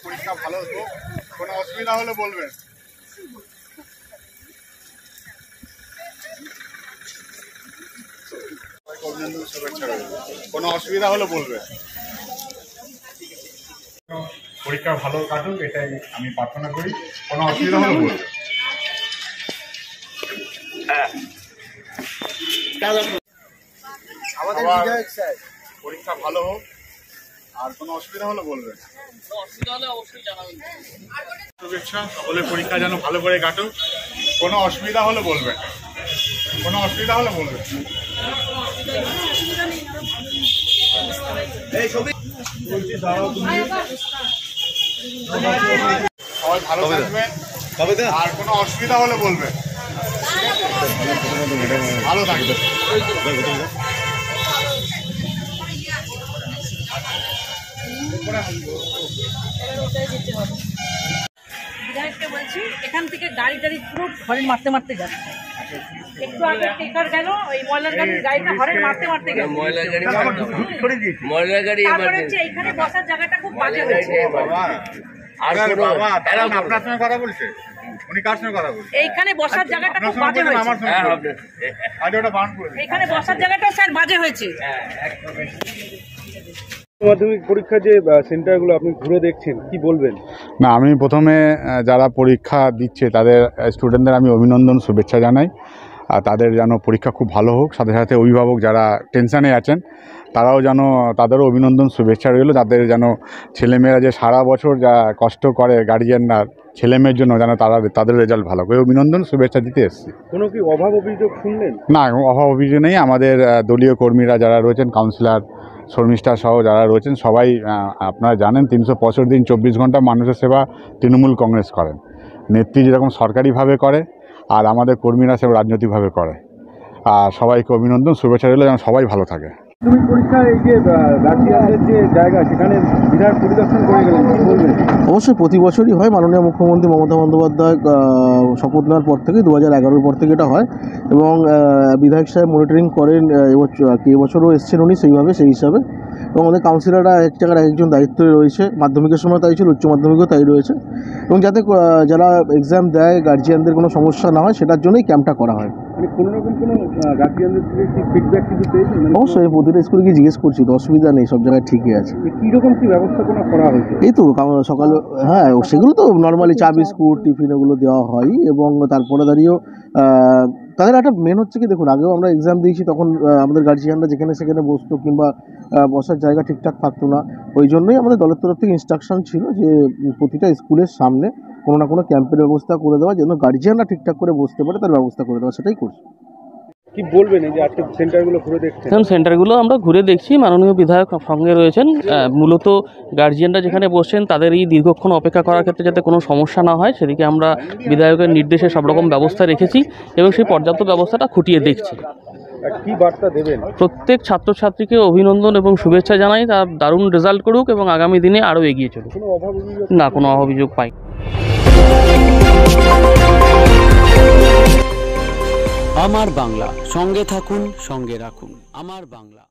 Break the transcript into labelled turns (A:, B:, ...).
A: পরীক্ষা ভালো হতো, কোনো অসুবিধা হলে বলবেন। কোনো অসুবিধা হলে বলবেন। পরীক্ষা ভালো কাটুক এটাই আমি প্রার্থনা করি, কোনো অসুবিধা হলে বলবেন। আমাদের বিধায়ক স্যার পরীক্ষা ভালো হোক, আর কোনো অসুবিধা হলে বলবেন। শুভেচ্ছা, সকলের পরীক্ষা যেন ভালো করে কাটুক, কোনো অসুবিধা হলে বলবেন। কোনো অসুবিধা হলে বলবেন। সবাই ভালো থাকবেন, আর কোনো অসুবিধা হলে বলবেন। ভালো থাকবেন।
B: বিধায়ককে বলছি, এখান থেকে গাড়ি টাড়ি পুরো হরেন মারতে মারতে যাচ্ছে। একটু আগে টেকার গেল, ওই ময়লার গাড়িটা হরেন মারতে মারতে গেল। তারপরে হচ্ছে এইখানে বসার জায়গাটা খুব বাজে হয়েছে।
A: আপনার সঙ্গে কথা বলছে, উনি কার সঙ্গে কথা বলছে?
B: এইখানে বসার জায়গাটা খুব বাজে হয়েছে। এইখানে বসার জায়গাটা স্যার বাজে হয়েছে।
C: মাধ্যমিক পরীক্ষা যে সেন্টারগুলো আপনি ঘুরে দেখছেন, কি বলবেন?
A: না, আমি প্রথমে যারা পরীক্ষা দিচ্ছে তাদের স্টুডেন্টদের আমি অভিনন্দন শুভেচ্ছা জানাই, আর তাদের যেন পরীক্ষা খুব ভালো হোক। সাথে সাথে অভিভাবক যারা টেনশানে আছেন তারাও যেন, তাদেরও অভিনন্দন শুভেচ্ছা রইল। তাদের যেন ছেলেমেয়েরা যে সারা বছর যা কষ্ট করে গার্জিয়ানরা ছেলেমেয়ের জন্য, যেন তাদের রেজাল্ট ভালো করে, অভিনন্দন শুভেচ্ছা দিতে এসেছি।
C: কোনো কি অভাব অভিযোগ শুনলেন?
A: না, অভাব অভিযোগ নেই। আমাদের দলীয় কর্মীরা যারা রয়েছেন, কাউন্সিলর শর্মিষ্ঠা সহ যারা রয়েছেন, সবাই আপনারা জানেন 365 দিন 24 ঘন্টা মানুষের সেবা তৃণমূল কংগ্রেস করেন। নেত্রী যেরকম সরকারিভাবে করে, আর আমাদের কর্মীরা সেরকম রাজনৈতিকভাবে করে। আর সবাইকে অভিনন্দন শুভেচ্ছা রইল, যেন সবাই ভালো থাকে।
C: তুমি পরীক্ষা এই যে গার্জিয়ানদের যে জায়গা, সেখানে বিধায়ক পরিদর্শন করে গেলেন, কি বলবেন?
D: অবশ্যই প্রতি বছরই হয়। মাননীয় মুখ্যমন্ত্রী মমতা বন্দ্যোপাধ্যায় শপথ নেওয়ার পর থেকে 2011 পর থেকে এটা হয়, এবং বিধায়ক সাহেব মনিটরিং করেন। এবছরও এসছেন উনি সেই হিসাবে, এবং আমাদের কাউন্সিলররা এক জায়গার একজন দায়িত্বে রয়েছে। মাধ্যমিকের সময় তাই ছিল, উচ্চ মাধ্যমিকেও তাই রয়েছে, এবং যাতে যারা এক্সাম দেয় গার্জিয়ানদের কোনো সমস্যা না হয় সেটার জন্যই ক্যাম্পটা করা হয়।
C: মানে কোনো রকম কোনো গার্জিয়ানদের থেকে কি ফিডব্যাক কিছু পেয়েছেন?
D: অবশ্যই প্রতিটা স্কুলে গিয়ে জিজ্ঞেস করছি, তো অসুবিধা নেই, সব জায়গায় ঠিকই আছে।
C: কীরকম কী ব্যবস্থাপনা করা হয়েছে?
D: এই তো সকালে, হ্যাঁ সেগুলো তো নর্মালি চা বিস্কুট টিফিন ওগুলো দেওয়া হয়, এবং তারপরে দাঁড়িয়েও তাদের একটা মেন হচ্ছে কি, দেখুন আগেও আমরা এক্সাম দিয়েছি, তখন আমাদের গার্জিয়ানরা যেখানে সেখানে বসতো, কিংবা বসার জায়গা ঠিকঠাক থাকতো না। ওই জন্যই আমাদের দলের তরফ থেকে ইনস্ট্রাকশন ছিল যে প্রতিটা স্কুলের সামনে কোনো না কোনো ক্যাম্পের ব্যবস্থা করে দেওয়া, যেন গার্জিয়ানরা ঠিকঠাক করে বসতে পারে তার ব্যবস্থা করে দেওয়া, সেটাই করছি।
C: কি বলবেন এই যে আজকে সেন্টারগুলো ঘুরে দেখছেন?
E: সেন্টারগুলো আমরা ঘুরে দেখছি, মাননীয় বিধায়ক সঙ্গে রয়েছেন। মূলত গার্জিয়ানরা যেখানে বসছেন তাদের এই দীর্ঘক্ষণ অপেক্ষা করার ক্ষেত্রে যাতে কোনো সমস্যা না হয় সেদিকে আমরা বিধায়কের নির্দেশে সব রকম ব্যবস্থা রেখেছি, এবং সেই পর্যাপ্ত ব্যবস্থাটা খুঁটিয়ে দেখছি।
C: কি বার্তা দেবেন?
E: প্রত্যেক ছাত্রছাত্রীকে অভিনন্দন এবং শুভেচ্ছা জানাই, তার দারুণ রেজাল্ট করুক এবং আগামী দিনে আরও এগিয়ে চলুক। না, কোনো অভিযোগ পাই।
F: আমার বাংলা, সঙ্গে থাকুন, সঙ্গে রাখুন। আমার বাংলা।